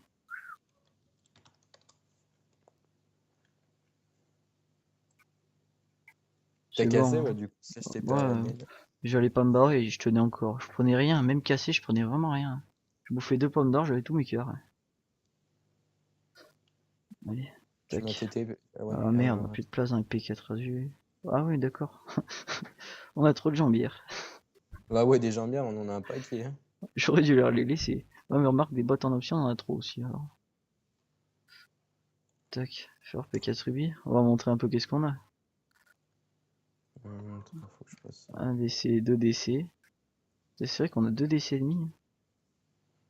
T'as C'est cassé bon. ouais du coup ça je t'ai Moi, pas aidé. j'allais pas me barrer et je tenais encore. Je prenais rien, même cassé, je prenais vraiment rien. Je bouffais 2 pommes d'or, j'avais tous mes cœurs. Allez, Tu m'as tac. tété. Ouais. Ah merde, plus de place dans le P4 Azu. Ah oui, d'accord. On a trop de jambières. Bah ouais des jambières on en a un paquet. Hein. J'aurais dû leur les laisser. Ouais, mais remarque, des bottes en option, on en a trop aussi alors. Tac, faire P4 Ruby. On va montrer un peu qu'est-ce qu'on a. Attends, faut que je fasse ça. Un DC, 2 DC. C'est vrai qu'on a 2 DC et demi.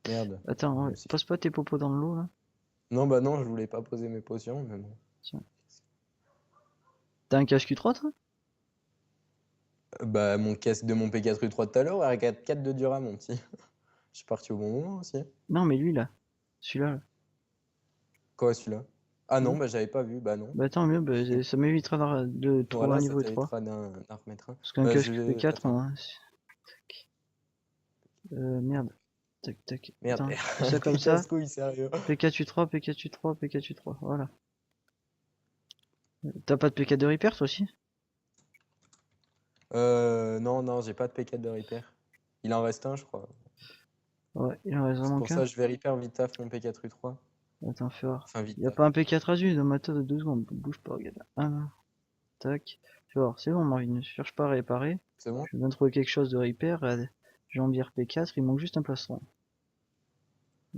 Merde. Attends, ouais, pose pas tes popos dans le lot là. Non bah non je voulais pas poser mes potions mais bon. Tiens. T'as un casque Q3 toi? Bah mon casque de mon P4U3 tout à l'heure, R4 de Dura mon petit. Je suis parti au bon moment aussi. Non, mais lui là. Celui-là. Là. Quoi celui-là? Ah non Hein. bah j'avais pas vu, bah non. Bah tant mieux, bah, ça m'évitera de trouver un Voilà, ça niveau 3. t'évitera d'en remettre un. Parce qu'un Bah casque je vais. P4, Attends. hein, merde. Tac, tac. Merde, Attends, fais ça t'es comme ça. casse-couille sérieux. P4U3, P4U3, P4U3. Voilà. T'as pas de P4 de repair toi aussi? Non, non, j'ai pas de P4 de repair. Il en reste un je crois. Ouais, il en reste C'est vraiment pour ça qu'un. que je vais repair vite taf mon P4U3. Attends, fais voir. Enfin vite Y'a taf. pas un P4 Azu dans ma tête de 2 secondes. Bouge pas, regarde. Ah, tac. Fais voir, c'est bon, Marvin. Ne cherche pas à réparer. C'est bon? Je viens de trouver quelque chose de repair. Jambière P4, il manque juste un plastron.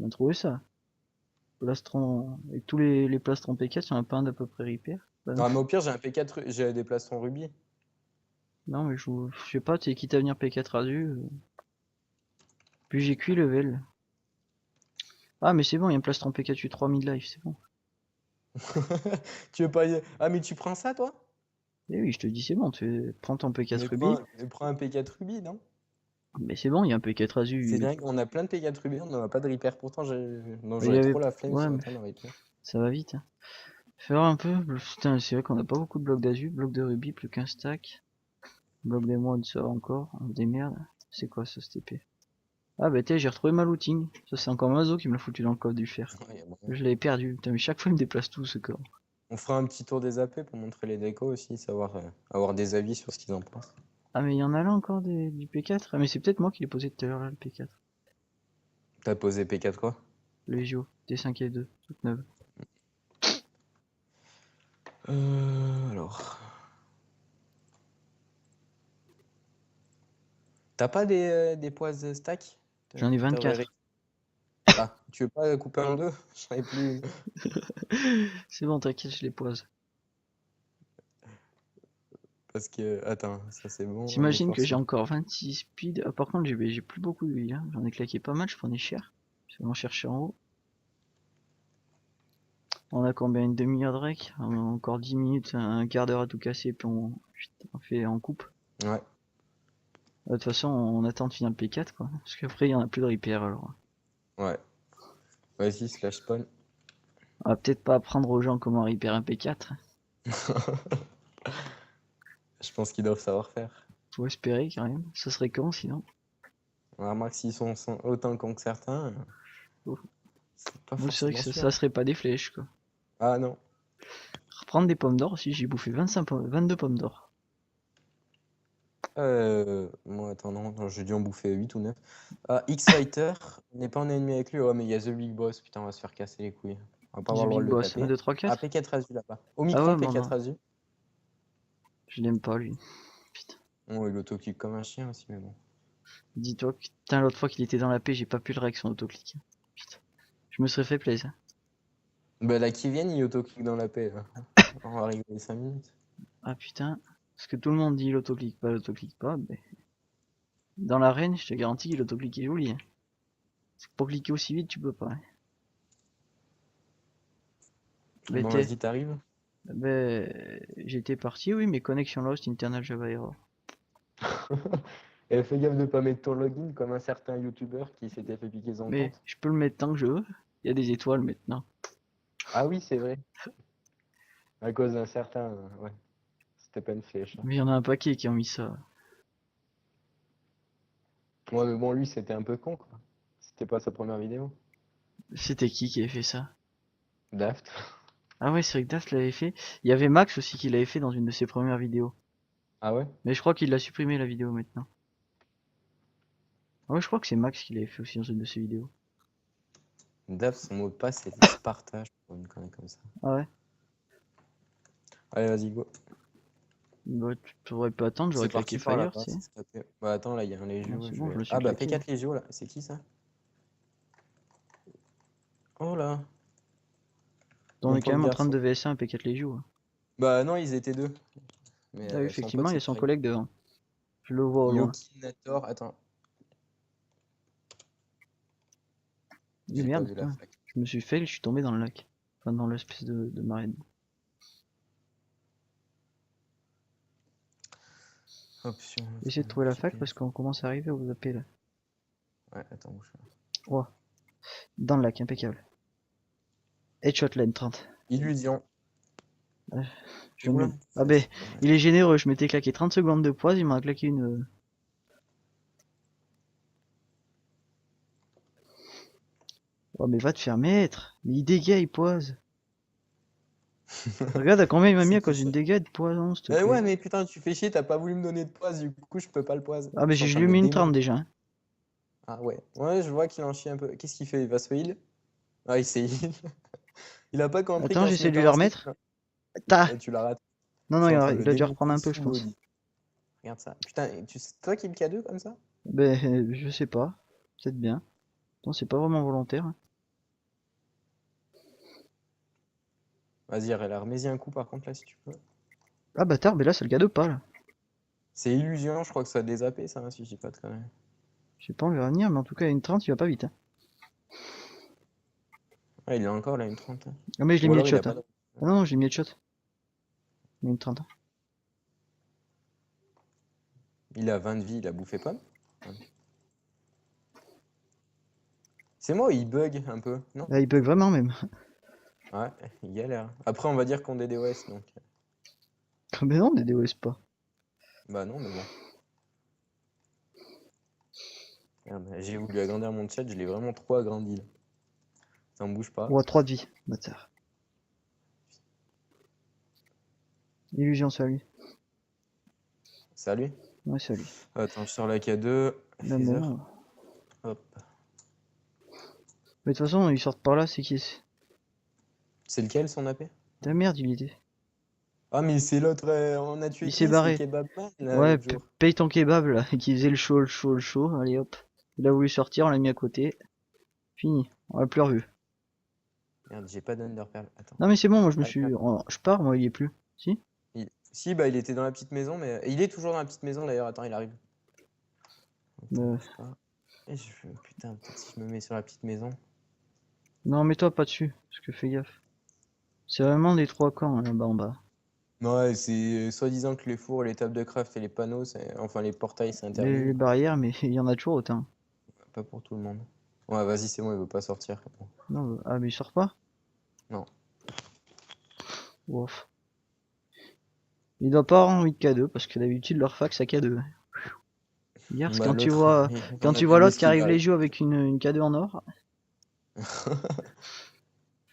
On a trouvé ça. Plastron. Et tous les plastrons P4, il y en a pas un d'à peu près repair. Bah non. Non, mais au pire, j'ai un P4, j'ai des plastrons rubis. Non, mais je sais pas, tu sais, quitte à venir P4 Azu. Puis j'ai cuit level. Ah, mais c'est bon, il y a un plastron P4U3 midlife, c'est bon. Tu veux pas y... Ah, mais tu prends ça, toi? Eh oui, je te dis, c'est bon, tu prends ton P4 Ruby. Mais prends un P4 rubis, non? Mais c'est bon, il y a un P4 C'est Azu. dingue, on a plein de P4 rubis, on n'en a pas de repair. Pourtant, non, Mais il y j'aurais avait. trop la flemme Ouais, ce mais matin de repair. ça va vite. Hein. Faire un peu. Putain, c'est vrai qu'on a pas beaucoup de blocs d'Azu. Bloc de Ruby, plus qu'un stack. Bloc des modes, ça va encore. Des merdes. C'est quoi ça, cet épée? Ah, bah, t'es, j'ai retrouvé ma looting. Ça, c'est encore Mazo qui me l'a foutu dans le coffre du fer. Ouais, bon. Je l'avais perdu. Putain, mais chaque fois, il me déplace tout ce corps. On fera un petit tour des AP pour montrer les décos aussi, savoir avoir des avis sur ce qu'ils en pensent. Ah, mais il y en a là encore du P4. Ah, mais c'est peut-être moi qui l'ai posé tout à l'heure là, le P4. T'as posé P4 quoi? Le JO, T5 et 2, toute neuve. Alors. T'as pas des poises stack? J'en ai T'aurais 24. Ah, tu veux pas couper en deux? J'en ai plus une. C'est bon, t'inquiète, je les pose. Parce que. Attends, ça c'est bon. Un T'imagines effort que j'ai sur. encore 26 speed. Ah, par contre, j'ai plus beaucoup de vie. Hein. J'en ai claqué pas mal, je prenais cher. Je vais m'en chercher en haut. On a combien? Une demi-heure de rec? Encore 10 minutes, un quart d'heure à tout casser, puis on fait en coupe. Ouais. De toute façon, on attend de finir le P4, quoi. Parce qu'après, il y en a plus de repair, alors. Ouais. Vas-y, slash spawn. On va peut-être pas apprendre aux gens comment repair un P4. Je pense qu'ils doivent savoir faire. Faut espérer, quand même. Ça serait con, sinon. On remarque s'ils sont autant cons que certains, Oh. c'est pas Moi, c'est vrai que forcément sûr. ça serait pas des flèches, quoi. Ah non. Reprendre des pommes d'or aussi, j'ai bouffé 22 pommes d'or. Moi, attends, non, j'ai dû en bouffer 8 ou 9. Ah, X-Fighter n'est pas en ennemi avec lui. Oh, mais il y a The Big Boss. Putain, on va se faire casser les couilles. On va pas The avoir le droit Big de le Boss, 1, taper. 2, 3, Ah, 4. P4 Azu là-bas. Ah ouais, Omicron, bon, P4 non. Azu. Je l'aime pas, lui. Putain. Oh, il autoclique comme un chien aussi, mais bon. Dis-toi que putain, l'autre fois qu'il était dans la paix, j'ai pas pu le rec son autoclick. Putain. Je me serais fait plaisir. Bah là, qui vienne, il autoclique dans la paix, là. On va rigoler 5 minutes. Ah putain. Parce que tout le monde dit l'autoclick pas, mais dans l'arène, je te garantis que l'autoclick est joli. Hein. Pour cliquer aussi vite, tu peux pas. Hein. Mais Bon, vas-y, t'arrives. j'étais parti, oui, mais connexion lost, internal Java error. Et fais gaffe de pas mettre ton login comme un certain youtubeur qui s'était fait piquer son Mais compte. je peux le mettre tant que je veux. Il y a des étoiles maintenant. Ah oui, c'est vrai. À cause d'un certain. Ouais, c'était pas une flèche. Hein. Mais il y en a un paquet qui ont mis ça. Ouais, mais bon, lui, c'était un peu con, quoi. C'était pas sa première vidéo. C'était qui avait fait ça? Daft. Ah ouais, c'est vrai que Daft l'avait fait. Il y avait Max aussi qui l'avait fait dans une de ses premières vidéos. Ah ouais? Mais je crois qu'il l'a supprimé la vidéo maintenant. Ah ouais, je crois que c'est Max qui l'avait fait aussi dans une de ses vidéos. Daft, son mot de passe, c'était Sparta, je crois, une connerie comme ça. Ah ouais? Allez, vas-y, go. Bah, tu aurais pu attendre, j'aurais C'est claqué parti par là, Fire, tu sais. c'est se taper. Bah attends, là, il y a un Non, Légio, c'est je bon, vais... je le suis Ah bah, claqué. P4 Légio, là. C'est qui, ça? Oh là. On Mon est quand pauvre même en train garçon. de VS1 un P4 les joues. Bah non, ils étaient deux. Mais Ah oui, son effectivement, pote il y a s'est son fait collègue devant. Je le vois au loin. Yokinator. Attends, Et j'ai pas merde, vu la putain. fac. Je me suis fail, je suis tombé dans le lac. Enfin, dans l'espèce de marée. Option. Essayez de trouver la fac parce GPS. qu'on commence à arriver aux AP là. Ouais, attends, bouge pas. Oh, dans le lac, impeccable. Headshot lane 30. Illusion. Je T'es où viens là? de... Ah ben, il est généreux, je m'étais claqué 30 secondes de poise, il m'a claqué une... Oh mais va te faire mettre. Mais il dégaine, poise. Regarde à combien il m'a mis C'est à qui cause d'une ça? dégâts de poison, s'il te Eh plaît. ouais, mais putain, tu fais chier, t'as pas voulu me donner de poise, du coup, je peux pas le poise. Ah mais Je suis en j'ai train de lui me mis une 30 démerder. déjà. Hein. Ah ouais. Ouais, je vois qu'il en chie un peu. Qu'est-ce qu'il fait? Il va se heal? Ah, il s'est heal. Il a pas compris Attends, qu'en se j'essaie de lui mettant la en slip, remettre. Ta. tu la rates. Non, Je non, suis en train de le il a dû reprendre démonter un peu, je sous pense. body. Regarde ça. Putain, c'est toi qui le K2 comme ça? Ben, je sais pas. Peut-être bien. Non, c'est pas vraiment volontaire. Hein. Vas-y, remets-y un coup par contre là si tu peux. Ah bâtard, mais là c'est le gars de pas là. C'est illusion, je crois que ça a des AP ça, hein, si je dis pas de conneries. Je sais pas, on verra venir, mais en tout cas, une 30, il va pas vite. Hein. Ah, il a encore là une 30. Hein. Ah, mais je l'ai Ou mis alors il headshot. a pas Hein. de... Ah non, j'ai mis headshot. Mais une 30. Hein. Il a 20 de vie, il a bouffé pas. Ouais. C'est moi, il bug un peu, non? Là, il bug vraiment même. Ouais, il galère. Après on va dire qu'on est DOS donc. Mais non, des DOS pas. Bah non, mais bon. Merde, j'ai voulu agrandir mon chat, je l'ai vraiment trop agrandi là. Ça en bouge pas. Ouah, 3 de vie, bâtard. Illusion, c'est à lui. Salut. Ouais, c'est à lui. Attends, je sors la K2. Mais Phaser. bon. Hop. Mais de toute façon, ils sortent par là, c'est qui c'est C'est lequel son AP? Ta merde, il était. Ah mais c'est l'autre, on a tué Il s'est qui? C'est barré. Kebabman là Ouais, l'autre jour. paye ton kebab là, qui faisait le show, le show, le show. Allez hop. Il a voulu sortir, on l'a mis à côté. Fini. On l'a plus revu. Merde, j'ai pas d'Underpearl. Attends. Non mais c'est bon, moi je me Ah, suis... Je pars, moi il y est plus. Si. Si, bah il était dans la petite maison, mais il est toujours dans la petite maison d'ailleurs. Attends, il arrive. Attends, bouge pas. Putain, peut-être si je me mets sur la petite maison. Non, mets-toi pas dessus, parce que fais gaffe. C'est vraiment des trois camps là-bas en bas. Ouais, c'est soi-disant que les fours, les tables de craft et les panneaux, enfin les portails, c'est interdit, Les mais barrières, mais il y en a toujours autant. pas pour tout le monde. Ouais, vas-y, c'est bon, il veut pas sortir. Bon. Non, ah mais il sort pas. Non. Ouf. Il doit pas avoir envie de K2 parce que d'habitude leur fac ça K2. Hier, Bah quand tu l'autre, vois on quand a tu vois vu l'autre qui l'esquive arrive les arrive. jeux avec une K2 en or.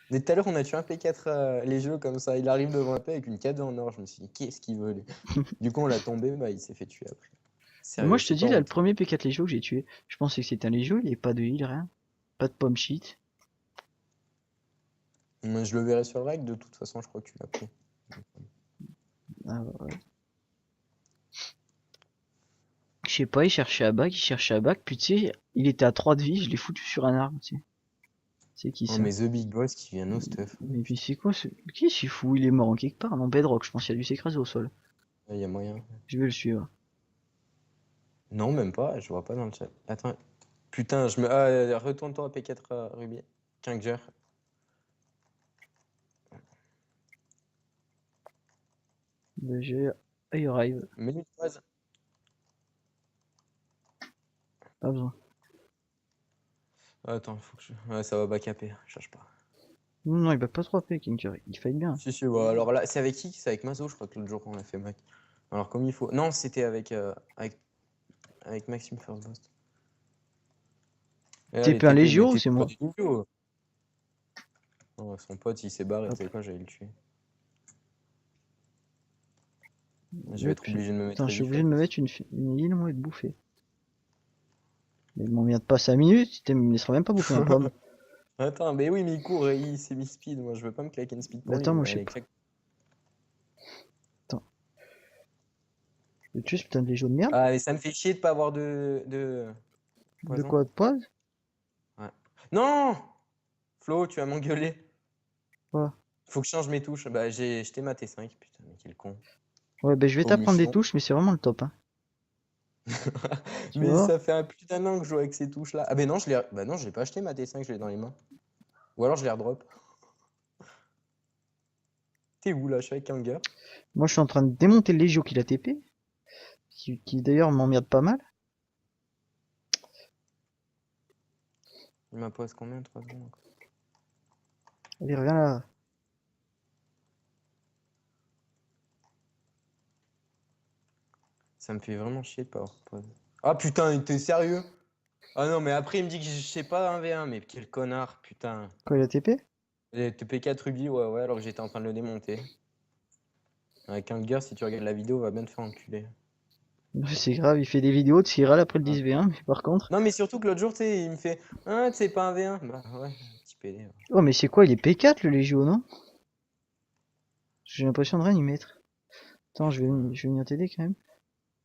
Mais tout à l'heure, on a tué un P4 les jeux comme ça. Il arrive devant un P avec une K2 en or. Je me suis dit, qu'est-ce qu'il veut lui? Du coup, on l'a tombé, bah il s'est fait tuer après. Mais moi Sérieux, je te c'est pas dis là le honte. premier P4 Légio que j'ai tué, je pensais que c'était un Légio, il avait pas de heal, rien. Pas de pomme shit. Moi, je le verrai sur le règle, de toute façon, je crois que tu l'as pris. Ah, ouais. sais pas, il cherchait à bac, puis tu sais, il était à 3 de vie, je l'ai foutu sur un arbre, tu sais. C'est qui Oh, ça? mais The Big Boss qui vient au stuff. Mais puis c'est quoi ce... Qui est ce fou? Il est mort en quelque part, non, Bedrock, je pense qu'il a dû s'écraser au sol. Il y a moyen. Je vais le suivre. Non, même pas, je vois pas dans le chat. Attends. Putain, je me. Ah, retourne-toi à P4 Ruby. Kinger. J'ai... I arrive, Mets une phrase. pas besoin. Attends, faut que je. Ouais, ça va backuper, cherche pas. Non, non, il va pas trop AP, Kinker, il fight bien. Si, si, ouais, alors là, c'est avec qui? C'est avec Mazo, je crois que l'autre jour qu'on l'a fait, mec. Alors, comme il faut. Non, c'était avec Maxime First Boss. Et là, les TP un TP, mais Légio ou t'es c'est pas moi? du Légio. Oh, son pote, il s'est barré, Hop. tu sais quoi, j'allais le tuer. Je vais être obligé de me mettre Attends, je suis obligé default. de me mettre une île, moi, et de bouffer. Mais il m'emmerde pas 5 minutes, il me laissera même pas bouffer un pomme. Attends, mais oui, mais il court et il s'est mis speed. Moi, je veux pas me claquer une speed pour Mais lui. attends, moi Mais je sais allez, pas. claque. Attends. Je vais tuer ce putain de Légio de merde. Ah, mais ça me fait chier de pas avoir de De poison. quoi de pause? Ouais. Non! Flo, tu vas m'engueuler. Ouais. Faut que je change mes touches. Bah, j'ai jeté ma T5. Putain, mais quel con. Ouais, ben je vais t'apprendre des Comichon. touches, mais c'est vraiment le top, hein. Tu Mais vois? ça fait un putain d'un an que je joue avec ces touches-là. Ah, ben non, bah non, je l'ai pas acheté ma T5, je l'ai dans les mains. Ou alors je l'ai redrop. T'es où là? Je suis avec Kanger. Moi je suis en train de démonter le Légio qu'il a TP. Qui d'ailleurs m'emmerde pas mal. Il m'a posé combien? 3 secondes encore. Allez, reviens là. Ça me fait vraiment chier de pas avoir pause. Ah putain, t'es sérieux? Ah non, mais après il me dit que je sais pas 1v1, mais quel connard, putain. Quoi, il a TP? Et TP4 Ruby, ouais, ouais, alors que j'étais en train de le démonter. Avec Kanger, si tu regardes la vidéo, va bien te faire enculer. C'est grave, il fait des vidéos de s'il râle après le Ouais. 10v1, mais par contre. Non, mais surtout que l'autre jour, tu sais, il me fait ah, tu sais pas 1v1. Bah ouais, petit PD. Ouais. Oh, mais c'est quoi? Il est P4 le Légio, non? J'ai l'impression de rien y mettre. Attends, je vais venir t'aider quand même.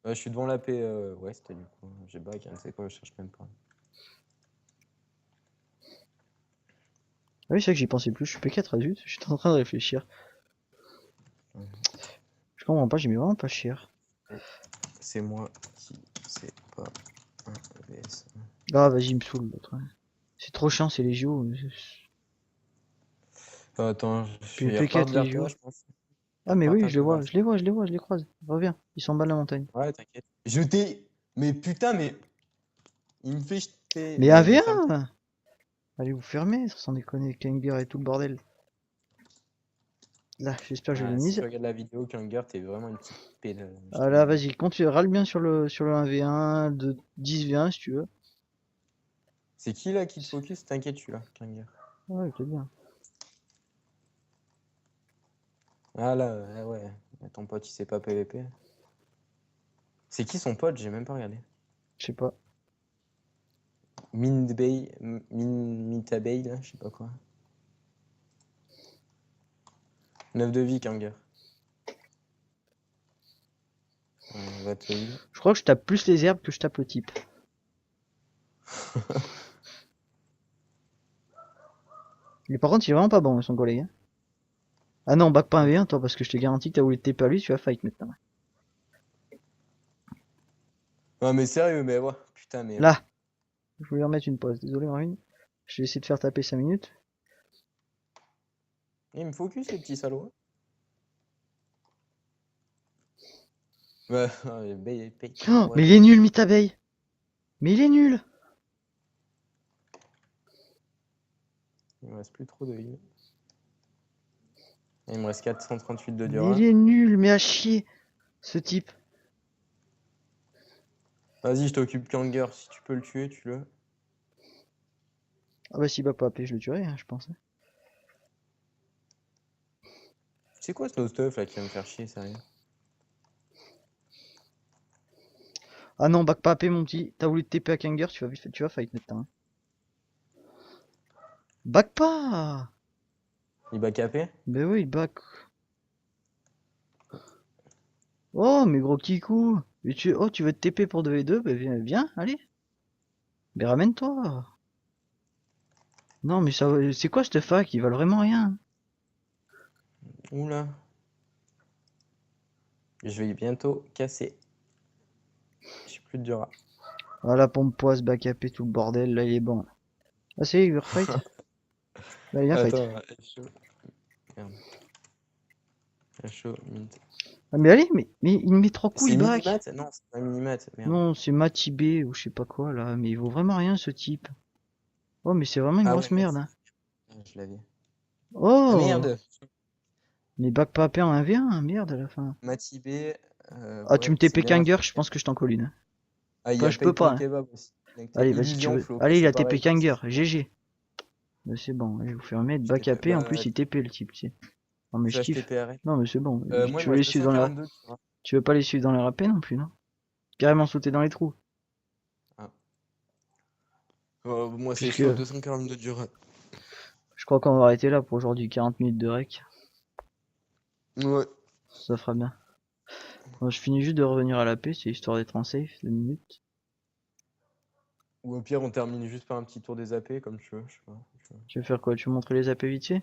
Je suis devant la P Ouest, du coup. J'ai back, hein, tu sais quoi, je cherche même pas. Ah oui, c'est vrai que j'y pensais plus. Je suis P4, ah zut. J'étais en train de réfléchir. Ouais. Je comprends pas, j'ai mis vraiment pas cher. C'est moi qui sais pas un vs 1. Ah, vas-y, il me saoule l'autre. Ouais. C'est trop chiant, c'est Légio. Attends, Puis le il repart P4 vers toi, Légio. je pense. Ah, Il mais repart oui, un je les peu vers vois, le je les centre. vois, je les vois, je les croise. Reviens, ils sont en bas de la montagne. Ouais, t'inquiète. Je t'ai. Mais putain, mais. Il me fait jeter. Mais Bah, j'ai fait un. 1v1! Allez vous fermer, sans déconner, Kanger et tout le bordel. Là, j'espère que je l'ai Ah, si mise. tu regardes la vidéo, Kanger, t'es vraiment une petite pelle. Je Ah te là, le dis. vas-y, continue, râle bien sur le 1v1, de 10v1 si tu veux. C'est qui là qui te focus? T'inquiète, je suis là, Kanger. Ouais, c'est bien. Ah là, ouais. Ton pote, il sait pas PVP. C'est qui son pote? J'ai même pas regardé. Je sais pas. Mitabay, là, je sais pas quoi. 9 de vie, Kanger. Va te heal. Je crois que je tape plus les herbes que je tape le type. Mais par contre, il est vraiment pas bon, son collègue. Hein. Ah non, back pas 1v1, toi, parce que je te garantis que t'as voulu te TP à lui, tu vas fight maintenant. Ah, mais sérieux, mais ouais. Putain, mais. Là! Je voulais remettre une pause, désolé Marvin. Je vais essayer de faire taper 5 minutes. Il me focus, les petits salauds. Ouais, Oh, what? mais il est nul, Mitabeille! Mais il est nul! Il me reste plus trop de heal. Il me reste 438 de Mais il Dura. est nul, mais à chier, ce type. Vas-y, je t'occupe Kanger. Si tu peux le tuer, tue-le. Ah bah s'il va pas AP, je le tuerai, hein, je pense. C'est quoi ce no stuff là qui va me faire chier, sérieux? Ah non, back pas AP, mon petit. T'as voulu te TP à Kanger, tu vas fight maintenant. Hein. Back pas! Il va caper? Ben oui, il back. Oh, mais gros kikou! Et oh, tu veux te TP pour 2v2? Bah viens, allez. Mais ramène-toi. Non, mais ça, c'est quoi cette fac? Ils valent vraiment rien. Oula. Je vais bientôt casser. J'ai plus de dura. Ah, la pompe poise, back AP, tout le bordel, là, il est bon. Ah, c'est, il veut refight? Bah, viens fight. Attends, chaud. Merde. Chaud, mint. Ah, mais allez, mais il met 3 coups, C'est il back. Minimat? Non, c'est pas Minimat, merde. Non, c'est Matibé ou je sais pas quoi, là. Mais il vaut vraiment rien, ce type. Oh, mais c'est vraiment une Ah ouais, grosse merde, merci. hein. Ah, je l'avais. Ah Oh! merde! Mais back pas AP en 1v1, merde, à la fin. Matibé, Ah, tu me ouais, c'est TP bien la Kanger, fac. je pense que je t'en colle une. Ah, il y Pas, a je peux pas, Payton hein. Kebab aussi. Connecté. Allez, vas-y, tu Illusion veux. Flow, Allez, il c'est a TP pareil, ça Kanger, c'est bon. GG. Mais c'est bon, je vais vous faire mettre Je back TP, AP, en bah, plus il TP le type, tu sais. Non, mais je ça je kiffe. TPRL. Non, mais c'est bon. Moi il Tu me veux les reste suivre dans la. 242, tu vois. Tu veux pas les suivre dans les rapés non plus, non? Carrément sauter dans les trous. Ah. Moi c'est Puisque chaud, 242 dur. je crois qu'on va arrêter là pour aujourd'hui. 40 minutes de rec. Ouais. Ça fera bien. Bon, je finis juste de revenir à la paix, c'est histoire d'être en safe, 2 minutes. Ou au pire, on termine juste par un petit tour des AP, comme tu veux, je sais pas. Tu veux faire quoi? Tu veux montrer les AP vite fait?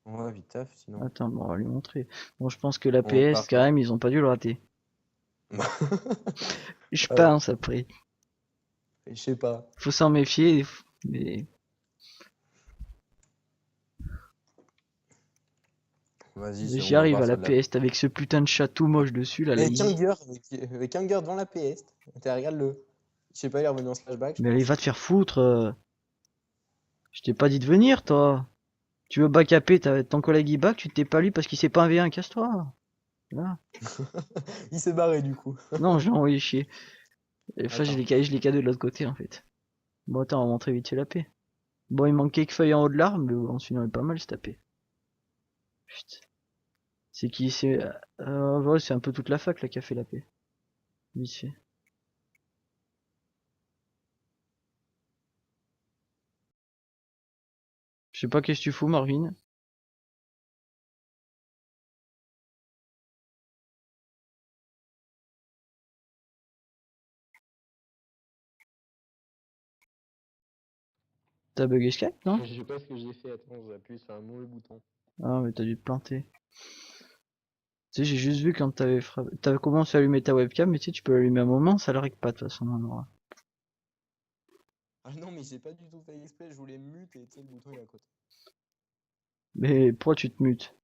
Ouais, vite taf, sinon. Attends, bon, on va lui montrer. Bon, je pense que la On PS, part. quand même, ils ont pas dû le rater. Je Ouais, pense après. je sais pas. Faut s'en méfier, mais Vas-y, j'y on va arrive voir à la sur de la. PS avec ce putain de chat tout moche dessus, là, la Avec easy. Hunger, avec Hunger devant la PS. Regarde-le. Je sais pas, il est revenu en flashback, je Mais allez, pense. va te faire foutre. Je t'ai pas dit de venir, toi. Tu veux backuper ton collègue il back, tu t'es pas lui parce qu'il sait pas un V1, casse-toi. Là. Il s'est barré du coup. Non, je l'ai envoyé chier. Enfin, Attends. je l'ai cadeau de l'autre côté, en fait. Bon, attends, on va montrer vite fait la paix. Bon, il manque quelques feuilles en haut de l'arbre, mais bon, sinon, il est pas mal, se taper. Putain. C'est qui, c'est, ouais, c'est un peu toute la fac, là, qui a fait la paix. Vite fait. Je sais pas qu'est-ce que tu fous, Marvin. T'as bugué Skype, non? Je sais pas ce que j'ai fait, attends, j'ai appuyé sur un mauvais bouton. Ah, mais t'as dû te planter. Tu sais, j'ai juste vu quand t'avais commencé à allumer ta webcam, mais tu sais, tu peux l'allumer un moment, ça l'arrête pas, de toute façon, non. Ah non, mais j'ai pas du tout fait exprès, je voulais mute et tu sais, le bouton il est à côté. Mais pourquoi tu te mutes?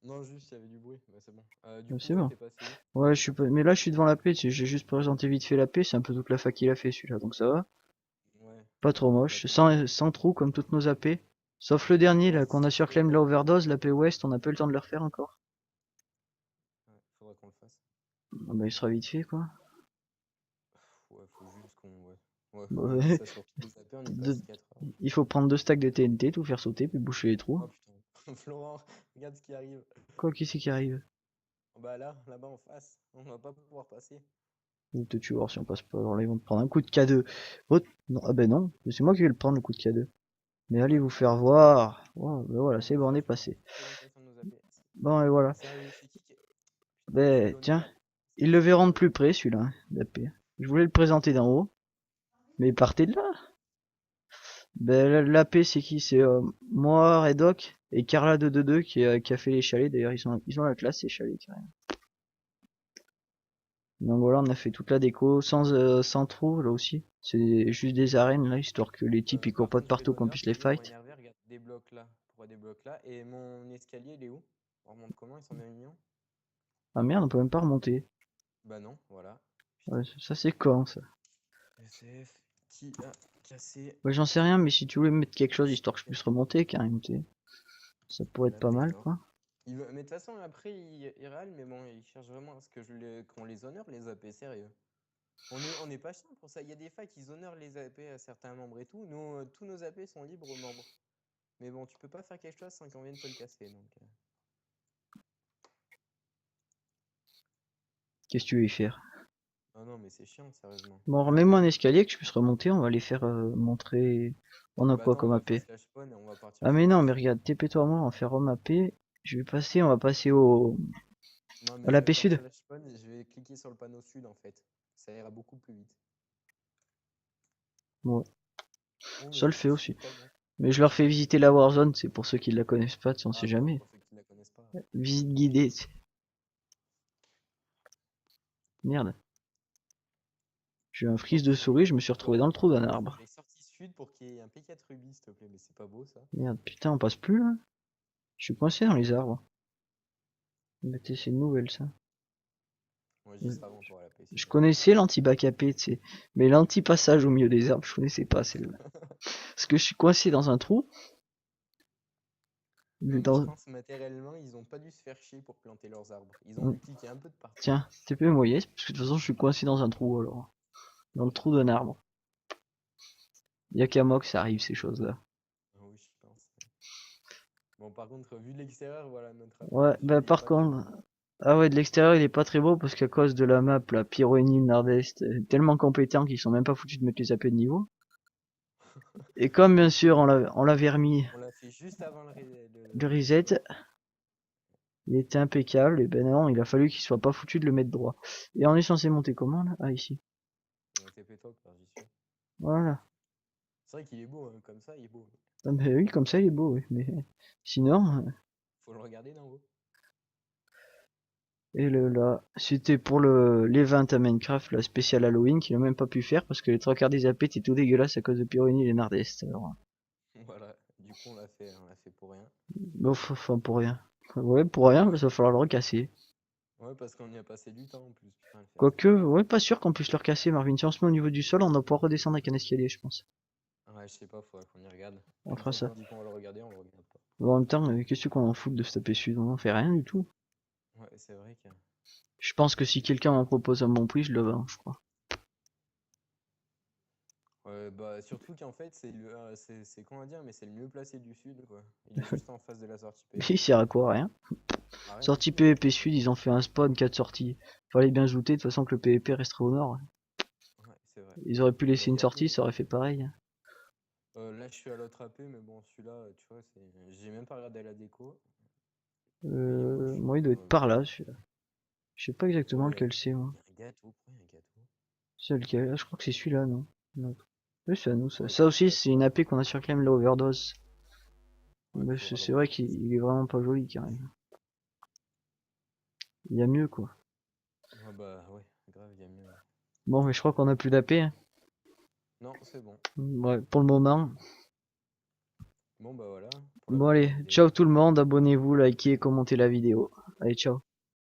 Non, juste il y avait du bruit, bah c'est bon. Du Ah, coup, c'est ouais, bon. t'es passé où? Ouais, je suis pas, mais là, je suis devant la paix, tu sais, j'ai juste présenté vite fait la paix, c'est un peu toute la fac qu'il a fait, celui-là, donc ça va. Ouais, Pas trop bah moche, t'es bien. sans trou, comme toutes nos AP. Sauf le dernier, là, Vas-y, qu'on a c'est surclaim la overdose, l'AP West, on a pas eu le temps de le refaire encore. ouais, faudra qu'on le fasse. Ah bah, il sera vite fait, quoi. Ouais, faut juste qu'on. Ouais. Ouais, faut qu'on dise Ouais. ça sur tous les AP, on y passe 4 heures. Il faut prendre 2 stacks de TNT, tout faire sauter, puis boucher les trous. Oh putain. Florent, regarde ce qui arrive. Quoi, qui c'est qui arrive? Bah là, là-bas en face, on va pas pouvoir passer. Ou te tuer voir si on passe pas, alors là, ils vont te prendre un coup de K2. Oh, non, ah ben non, c'est moi qui vais le prendre, le coup de K2. Mais allez Ouais, vous bah faire vas-y. voir. Oh, ben voilà, On c'est va bon, on faire est juste passé. une présentation de nos AP. Bon, et voilà. Sérieux, c'est qui Putain, je suis Ben, l'honneur tiens, là. ils le verront de plus près, celui-là, hein, d'AP. Je voulais le présenter d'en haut, mais partez de là. Ben, l'AP, c'est qui? C'est moi, Redoc, et Carla222 qui a fait les chalets. D'ailleurs, ils ont la classe, ces chalets, carrément. Donc voilà, on a fait toute la déco, sans trou, là aussi. C'est juste des arènes, là, histoire que les types, ils courent Par pas de contre, je fais partout, qu'on l'honneur, puisse les désolé de fight. m'énerver, regarde, des blocs là, pourquoi des blocs là, et mon escalier il est où? On remonte comment? Ils sont bien mignons? Ah merde, on peut même pas remonter. Bah non, voilà. Ouais, Putain. ça c'est con, ça. SF qui a cassé Ouais, j'en sais rien, mais si tu voulais mettre quelque chose, histoire que je puisse remonter, carrément, tu sais. Ça pourrait être la pas mal, Pénor. quoi. Mais de toute façon, après, il râle, mais bon, il cherche vraiment à ce que qu'on les honore, les AP, sérieux. On est pas chiant pour ça. Il y a des facs qui honorent les AP à certains membres et tout. Nous, tous nos AP sont libres aux membres. Mais bon, tu peux pas faire quelque chose sans qu'on vienne te le casser. Donc, Qu'est-ce que tu veux y faire? ah non, mais c'est chiant, sérieusement. Bon, remets-moi un escalier que je puisse remonter, on va les faire montrer. On a Bah quoi attends, on comme va AP? faire slash spawn et on va partir Ah mais sur non, du mais spawn. regarde, TP toi moi, on va faire home AP. On va passer au. Non, À la mais paix quand sud. je spawn, je vais cliquer sur le panneau sud en fait. Ça ira beaucoup plus vite. Ouais, Bon, ça mais le fait c'est aussi. pas bon. Mais je leur fais visiter la Warzone, c'est pour ceux qui la connaissent pas, on sait Ah bah oui, jamais. pour ceux qui la connaissent pas. Visite guidée, merde. J'ai eu un freeze de souris, je me suis retrouvé dans le trou d'un arbre. J'ai sorti sud pour qu'il y ait un P4 rubis, s'il te plaît, mais c'est pas beau ça. Merde, putain, on passe plus là. Je suis coincé dans les arbres. Mais c'est une nouvelle ça. Moi, juste avant pour la PC. Je connaissais l'anti-bac AP, tu sais. Mais l'anti-passage au milieu des arbres, je connaissais pas celle-là. Parce que je suis coincé dans un trou. Non, mais je Dans... pense matériellement, ils ont pas dû se faire chier pour planter leurs arbres. Ils ont dû cliquer un peu de partout. Tiens, TP moyen, parce que de toute façon je suis coincé dans un trou alors. Dans le trou d'un arbre. Y'a qu'à moi que ça arrive ces choses-là. Ah oui, je pense. Bon, par contre, vu de l'extérieur, voilà, notre appel Ouais, dessus, bah il est par pas très contre... beau. Ah ouais, de l'extérieur il est pas très beau parce qu'à cause de la map, la Pyroénil, Nord-Est, tellement compétents qu'ils sont même pas foutus de mettre les AP de niveau. Et comme bien sûr on l'avait remis On l'a fait juste avant le le reset, reset. il était impeccable, et ben non, il a fallu qu'il soit pas foutu de le mettre droit. Et on est censé monter comment là? Ah ici. TP top, j'y suis. Voilà. C'est vrai qu'il est beau, hein, comme ça, il est beau. Ah bah oui, comme ça il est beau, oui. Mais sinon, Faut le regarder d'en haut. et le là, c'était pour le l'event à Minecraft, la spéciale Halloween, qu'il a même pas pu faire parce que les trois quarts des AP étaient tout dégueulasses à cause de Pyroénil et Nord-Est. Alors, Voilà, du coup, on l'a fait pour rien. bof, enfin pour rien. Ouais, pour rien, parce qu'il va falloir le recasser. Ouais, parce qu'on y a passé du temps en plus, putain, à le faire. Quoique, ouais, pas sûr qu'on puisse le recasser, Marvin. Si on se met au niveau du sol, on doit pouvoir redescendre avec un escalier, je pense. Ouais, je sais pas, faudrait qu'on y regarde. On Une fera fois ça. qu'on dit qu'on va le regarder, on le regarde pas. Bon, en même temps, qu'est-ce qu'on en fout de se taper sud? On en fait rien du tout. Ouais, c'est vrai que. Je pense que si quelqu'un m'en propose un bon prix, je le vends, je crois. Ouais, bah, surtout qu'en fait, c'est comment dire, mais c'est le mieux placé du sud, quoi. Il est juste en face de la sortie Mais il PVP. sert à quoi? Rien. Ah, rien du Sortie tout, hein. PVP Sud, ils ont fait un spawn, 4 sorties. Fallait bien se douter de toute façon que le PVP resterait au nord. Ouais, c'est vrai. Ils auraient pu Mais laisser il une y a sortie, tout. ça aurait fait pareil. Là, je suis à l'autre AP, mais bon, celui-là, tu vois, c'est. J'ai même pas regardé la déco. Mais il est moche. Moi, il doit être par là, celui-là. Je sais pas exactement Ouais, lequel c'est, moi. il y a un gâteau. Pourquoi il y a un gâteau? C'est lequel? Ah, je crois que c'est celui-là, non? Non. Oui, c'est à nous, ça. Ouais, Ça bon, aussi, bref. c'est une AP qu'on a sur Clem, la Overdose. Ouais, Mais faudra le c'est vrai regarder. qu'il est vraiment pas joli, carrément. Il y a mieux, quoi. Ouais, bah, ouais, grave, il y a mieux. Bon, mais je crois qu'on a plus d'AP, hein. Non, c'est bon. Ouais, pour le moment. Bon, bah voilà, pour la Bon, première allez, vidéo. ciao tout le monde, abonnez-vous, likez, commentez la vidéo. Allez, ciao.